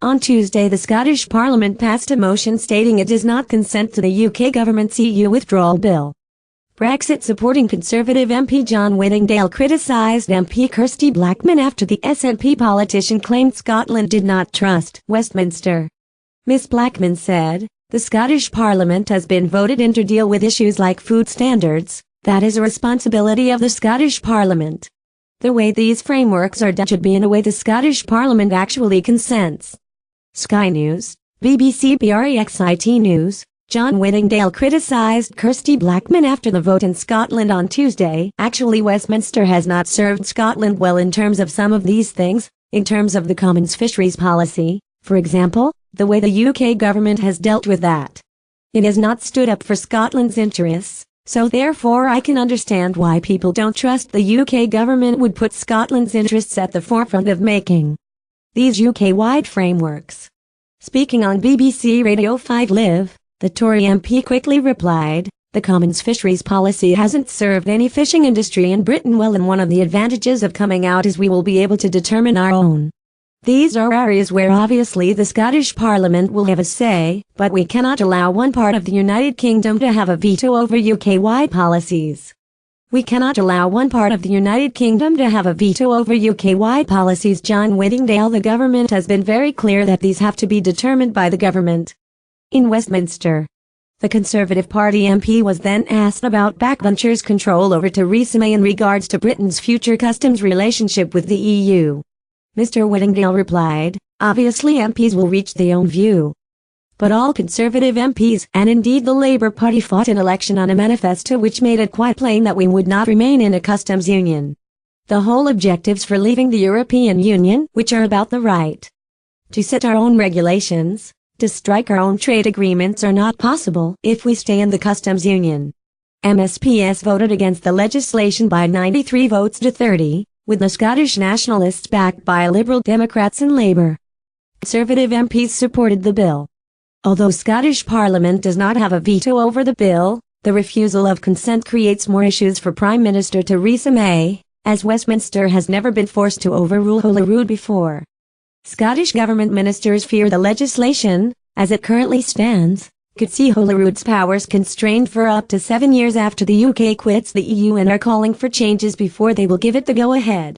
On Tuesday, the Scottish Parliament passed a motion stating it does not consent to the UK government's EU withdrawal bill. Brexit-supporting Conservative MP John Whittingdale criticised MP Kirsty Blackman after the SNP politician claimed Scotland did not trust Westminster. Ms. Blackman said, "The Scottish Parliament has been voted in to deal with issues like food standards. That is a responsibility of the Scottish Parliament. The way these frameworks are done should be in a way the Scottish Parliament actually consents." Sky News, BBC Brexit News. John Whittingdale criticised Kirsty Blackman after the vote in Scotland on Tuesday. "Actually, Westminster has not served Scotland well in terms of some of these things, in terms of the Commons fisheries policy, for example, the way the UK government has dealt with that. It has not stood up for Scotland's interests, so therefore I can understand why people don't trust the UK government would put Scotland's interests at the forefront of making these UK-wide frameworks." Speaking on BBC Radio 5 Live, the Tory MP quickly replied, "The Commons fisheries policy hasn't served any fishing industry in Britain well, and one of the advantages of coming out is we will be able to determine our own. These are areas where obviously the Scottish Parliament will have a say, but we cannot allow one part of the United Kingdom to have a veto over UK-wide policies. We cannot allow one part of the United Kingdom to have a veto over UK-wide policies." John Whittingdale, "The government has been very clear that these have to be determined by the government in Westminster." The Conservative Party MP was then asked about backbenchers' control over Theresa May in regards to Britain's future customs relationship with the EU. Mr. Whittingdale replied, "Obviously MPs will reach their own view. But all Conservative MPs, and indeed the Labour Party, fought an election on a manifesto which made it quite plain that we would not remain in a customs union. The whole objectives for leaving the European Union, which are about the right to set our own regulations, to strike our own trade agreements, are not possible if we stay in the customs union." MSPs voted against the legislation by 93 votes to 30, with the Scottish Nationalists backed by Liberal Democrats and Labour. Conservative MPs supported the bill. Although Scottish Parliament does not have a veto over the bill, the refusal of consent creates more issues for Prime Minister Theresa May, as Westminster has never been forced to overrule Holyrood before. Scottish government ministers fear the legislation, as it currently stands, could see Holyrood's powers constrained for up to 7 years after the UK quits the EU, and are calling for changes before they will give it the go-ahead.